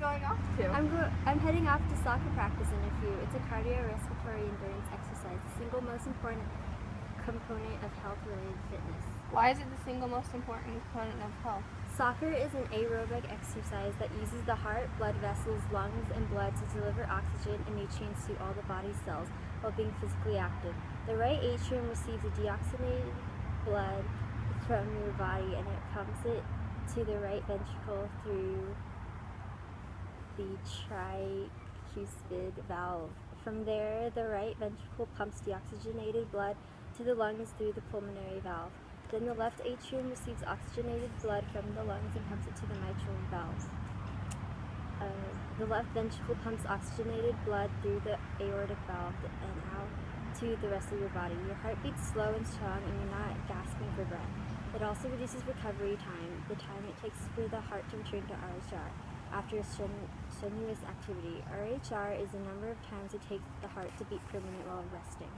going off to? I'm heading off to soccer practice in a few. It's a cardiorespiratory endurance exercise, the single most important component of health-related fitness. Why is it the single most important component of health? Soccer is an aerobic exercise that uses the heart, blood vessels, lungs, and blood to deliver oxygen and nutrients to all the body's cells while being physically active. The right atrium receives the deoxygenated blood from your body and it pumps it to the right ventricle through the tricuspid valve. From there, the right ventricle pumps deoxygenated blood to the lungs through the pulmonary valve. Then the left atrium receives oxygenated blood from the lungs and pumps it to the mitral valves. The left ventricle pumps oxygenated blood through the aortic valve and out to the rest of your body. Your heart beats slow and strong and you're not gasping for breath. It also reduces recovery time, the time it takes for the heart to return to RHR after a strenuous activity. RHR is the number of times it takes the heart to beat per minute while resting.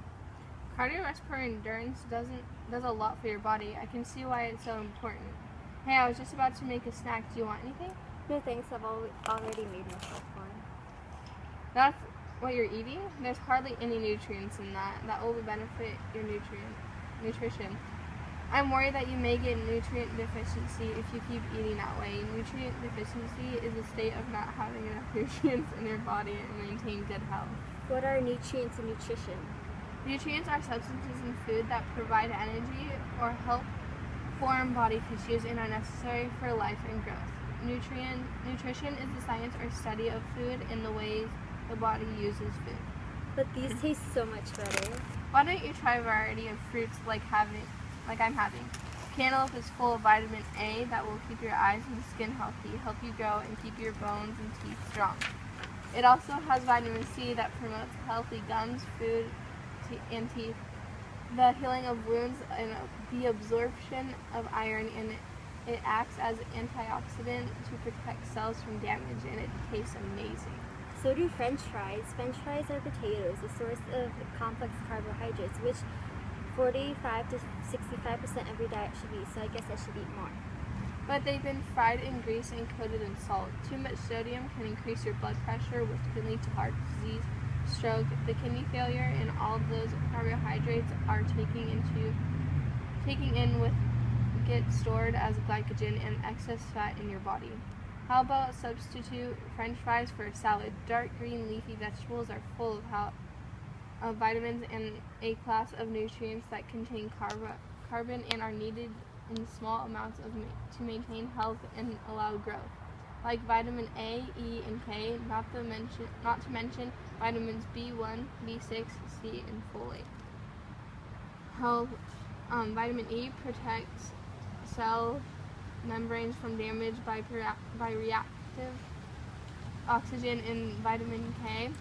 Cardiorespiratory endurance does a lot for your body. I can see why it's so important. Hey, I was just about to make a snack. Do you want anything? No thanks, I've already made myself one. That's what you're eating? There's hardly any nutrients in that. That will benefit your nutrition. I'm worried that you may get nutrient deficiency if you keep eating that way. Nutrient deficiency is a state of not having enough nutrients in your body and maintain good health. What are nutrients and nutrition? Nutrients are substances in food that provide energy or help form body tissues and are necessary for life and growth. Nutrition is the science or study of food and the ways the body uses food. But these taste so much better. Why don't you try a variety of fruits like I'm having? Cantaloupe is full of vitamin A that will keep your eyes and skin healthy, help you grow, and keep your bones and teeth strong. It also has vitamin C that promotes healthy gums, food, and teeth, the healing of wounds, and the absorption of iron, and it acts as an antioxidant to protect cells from damage, and it tastes amazing. So do French fries. French fries are potatoes, a source of complex carbohydrates, which 45 to 65% of your diet should be, so I guess I should eat more. But they've been fried in grease and coated in salt. Too much sodium can increase your blood pressure, which can lead to heart disease, stroke, the kidney failure, and all those carbohydrates are taking in with get stored as glycogen and excess fat in your body. How about substitute French fries for a salad? Dark green leafy vegetables are full of vitamins and a class of nutrients that contain carbon and are needed in small amounts to maintain health and allow growth, like vitamin A, E, and K, not to mention vitamins B1, B6, C, and folate. Vitamin E protects cell membranes from damage by reactive oxygen, and vitamin K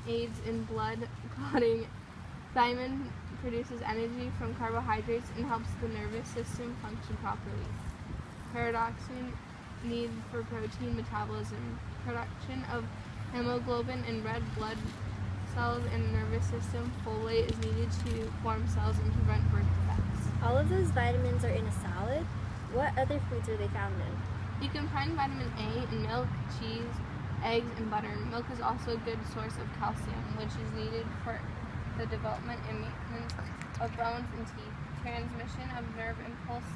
aids in blood clotting. Thiamine produces energy from carbohydrates and helps the nervous system function properly. Pyridoxine need for protein metabolism, production of hemoglobin in red blood cells and nervous system. Folate is needed to form cells and prevent birth defects. All of those vitamins are in a salad? What other foods are they found in? You can find vitamin A in milk, cheese, eggs, and butter. Milk is also a good source of calcium, which is needed for the development and maintenance of bones and teeth, transmission of nerve impulse,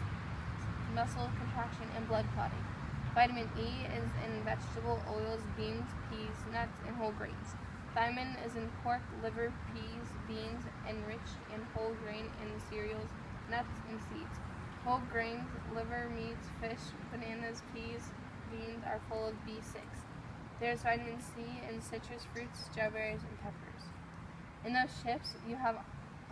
muscle contraction, and blood clotting. Vitamin E is in vegetable oils, beans, peas, nuts, and whole grains. Thiamine is in pork, liver, peas, beans, enriched in whole grain and cereals, nuts, and seeds. Whole grains, liver, meats, fish, bananas, peas, beans are full of B6. There's vitamin C in citrus fruits, strawberries, and peppers. And those chips you have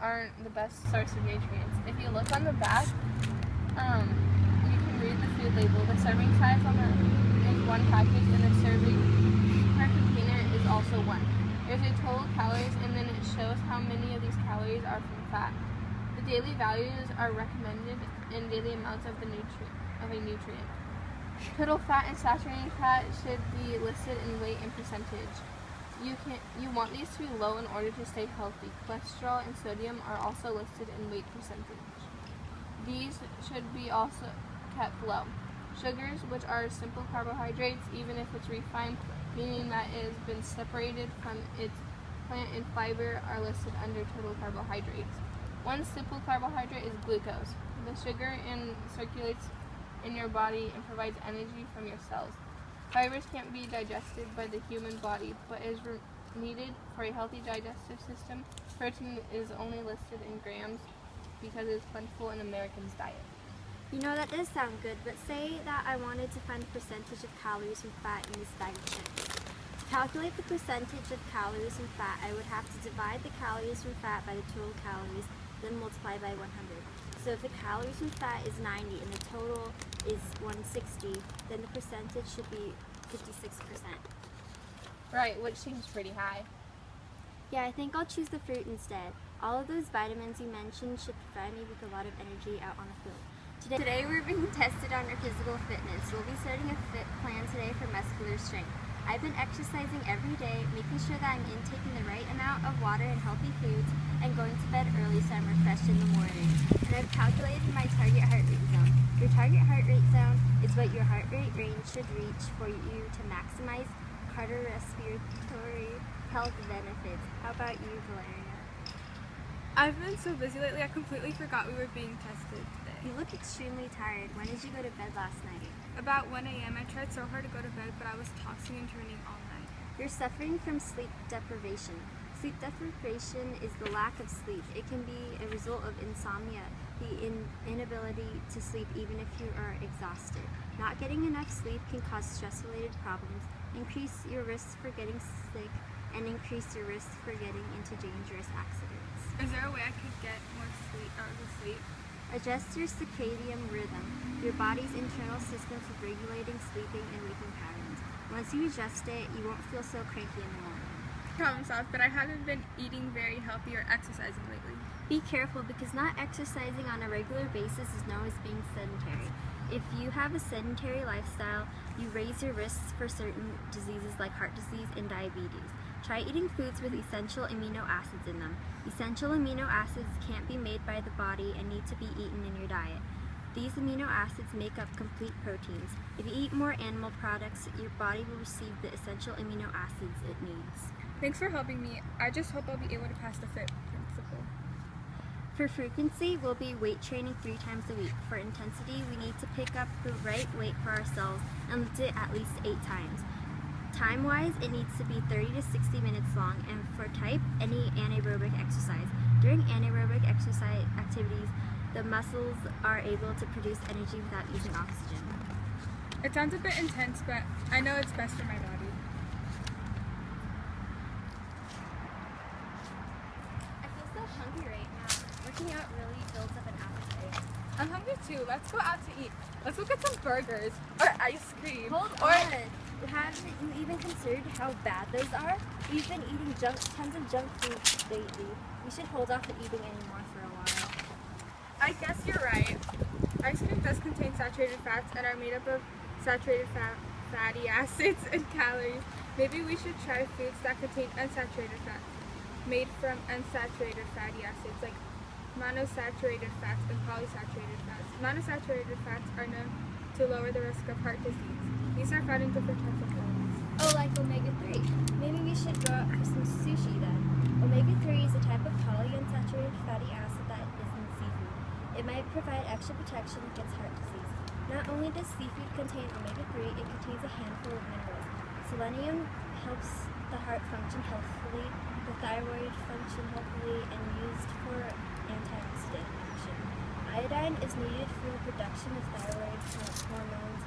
aren't the best source of nutrients. If you look on the back, you can read the food label. The serving size is one package, and the serving per container is also one. There's a total calories, and then it shows how many of these calories are from fat. The daily values are recommended in daily amounts of a nutrient. Total fat and saturated fat should be listed in weight and percentage. You want these to be low in order to stay healthy. Cholesterol and sodium are also listed in weight percentage. These should be also kept low. Sugars, which are simple carbohydrates, even if it's refined, meaning that it has been separated from its plant and fiber, are listed under total carbohydrates. One simple carbohydrate is glucose. The sugar circulates in your body and provides energy from your cells. Fibers can't be digested by the human body, but is needed for a healthy digestive system. Protein is only listed in grams because it is plentiful in Americans' diet. You know, that does sound good, but say that I wanted to find the percentage of calories from fat in this bag of chips. To calculate the percentage of calories from fat, I would have to divide the calories from fat by the total calories, then multiply by 100. So if the calories from fat is 90 and the total is 160, then the percentage should be 56%. Right, which seems pretty high. Yeah, I think I'll choose the fruit instead. All of those vitamins you mentioned should provide me with a lot of energy out on the field. Today we're being tested on our physical fitness. We'll be starting a fit plan today for muscular strength. I've been exercising every day, making sure that I'm intaking the right amount of water and healthy foods, and going to bed early so I'm refreshed in the morning. And I've calculated my target heart rate zone. Your target heart rate zone is what your heart rate range should reach for you to maximize cardiorespiratory health benefits. How about you, Valeria? I've been so busy lately, I completely forgot we were being tested today. You look extremely tired. When did you go to bed last night? About 1 a.m. I tried so hard to go to bed, but I was tossing and turning all night. You're suffering from sleep deprivation. Sleep deprivation is the lack of sleep. It can be a result of insomnia, the inability to sleep even if you are exhausted. Not getting enough sleep can cause stress-related problems, increase your risk for getting sick, and increase your risk for getting into dangerous accidents. Is there a way I could get more hours of sleep? Adjust your circadian rhythm, your body's internal system for regulating sleeping and waking patterns. Once you adjust it, you won't feel so cranky in the morning. Problem solved, but I haven't been eating very healthy or exercising lately. Be careful, because not exercising on a regular basis is known as being sedentary. If you have a sedentary lifestyle, you raise your risks for certain diseases like heart disease and diabetes. Try eating foods with essential amino acids in them. Essential amino acids can't be made by the body and need to be eaten in your diet. These amino acids make up complete proteins. If you eat more animal products, your body will receive the essential amino acids it needs. Thanks for helping me. I just hope I'll be able to pass the FIT principle. For frequency, we'll be weight training 3 times a week. For intensity, we need to pick up the right weight for ourselves and lift it at least 8 times. Time-wise, it needs to be 30 to 60 minutes long, and for type, any anaerobic exercise. During anaerobic exercise activities, the muscles are able to produce energy without using oxygen. It sounds a bit intense, but I know it's best for my body. I feel so hungry right now. Working out really builds up an appetite. I'm hungry too. Let's go out to eat. Let's go get some burgers or ice cream. Hold on! Haven't you even considered how bad those are? We've been eating tons of junk food lately. We should hold off on eating anymore for a while. I guess you're right. Ice cream does contain saturated fats and are made up of saturated fatty acids and calories. Maybe we should try foods that contain unsaturated fats, made from unsaturated fatty acids like monosaturated fats and polysaturated fats. Monosaturated fats are known to lower the risk of heart disease. These are found in different types of foods. Oh, like omega-3. Maybe we should go out for some sushi then. Omega-3 is a type of polyunsaturated fatty acid that is in seafood. It might provide extra protection against heart disease. Not only does seafood contain omega-3, it contains a handful of minerals. Selenium helps the heart function healthily, the thyroid function healthily, and used for antioxidant action. Iodine is needed for the production of thyroid hormones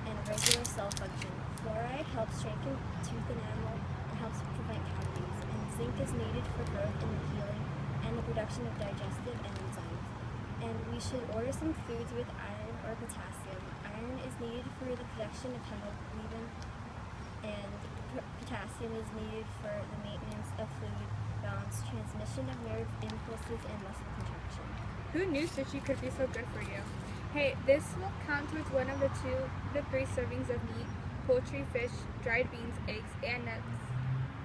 and regular cell function. Fluoride helps strengthen tooth enamel and helps prevent cavities. And zinc is needed for growth and healing and the production of digestive enzymes. And we should order some foods with iron or potassium. Iron is needed for the production of hemoglobin, and potassium is needed for the maintenance of fluid balance, transmission of nerve impulses, and muscle contraction. Who knew sushi could be so good for you? Hey, this will count towards one of the 2 to 3 servings of meat, poultry, fish, dried beans, eggs, and nuts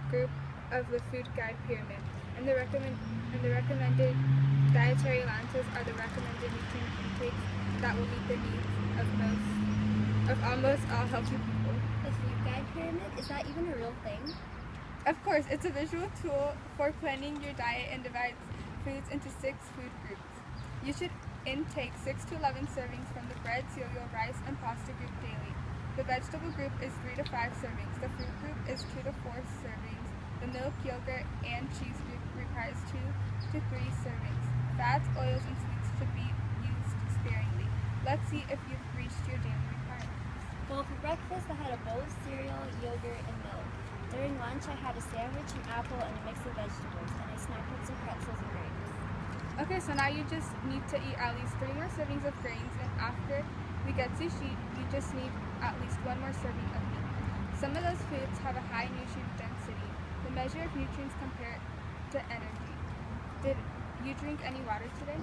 group of the food guide pyramid. And the recommended dietary allowances are the recommended nutrient intakes that will meet the needs of most of almost all healthy people. The food guide pyramid, is that even a real thing? Of course, it's a visual tool for planning your diet and divides foods into 6 food groups. You should intake 6 to 11 servings from the bread, cereal, rice, and pasta group daily. The vegetable group is 3 to 5 servings. The fruit group is 2 to 4 servings. The milk, yogurt, and cheese group requires 2 to 3 servings. Fats, oils, and sweets should be used sparingly. Let's see if you've reached your daily requirements. Well, for breakfast, I had a bowl of cereal, yogurt, and milk. During lunch, I had a sandwich, an apple, and a mix of vegetables, and I snacked with some pretzels and grapes. Okay, so now you just need to eat at least 3 more servings of grains, and after we get sushi, you just need at least 1 more serving of meat. Some of those foods have a high nutrient density. The measure of nutrients compared to energy. Did you drink any water today?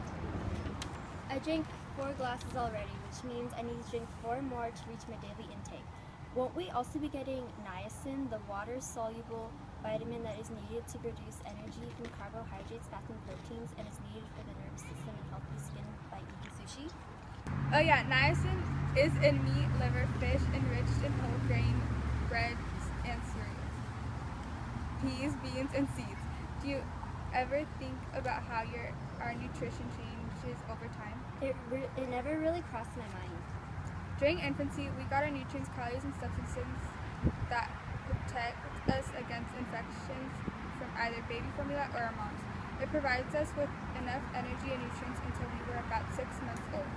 I drank 4 glasses already, which means I need to drink 4 more to reach my daily intake. Won't we also be getting niacin, the water-soluble vitamin that is needed to produce energy from carbohydrates, fats, and proteins, and is needed for the nervous system and healthy skin by eating sushi? Oh yeah, niacin is in meat, liver, fish, enriched in whole grain, breads, and cereals. Peas, beans, and seeds. Do you ever think about how our nutrition changes over time? It never really crossed my mind. During infancy, we got our nutrients, calories, and substances that protect us against infections from either baby formula or our moms. It provides us with enough energy and nutrients until we were about 6 months old.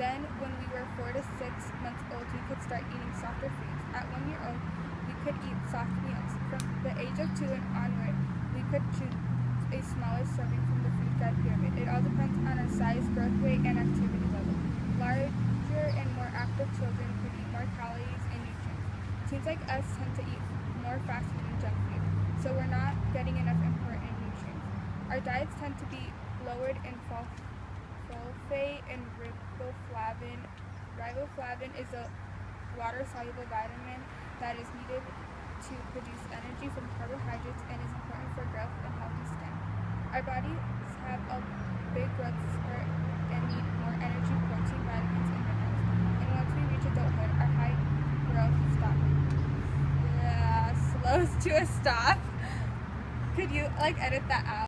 Then, when we were 4 to 6 months old, we could start eating softer foods. At 1 year old, we could eat soft meals. From the age of 2 and onward, we could choose a smaller serving from the food guide pyramid. It all depends on our size, growth rate, and activity level. Larger and more active children could eat more calories and nutrients. Teens like us tend to eat more fast food and junk food, so we're not getting enough important nutrients. Our diets tend to be lowered in sulfate and riboflavin. Riboflavin is a water-soluble vitamin that is needed to produce energy from carbohydrates and is important for growth and healthy skin. Our bodies have a big growth spurt and need more energy, protein, vitamins, and minerals. And once we reach adulthood, our high growth slows to a stop. Could you edit that out?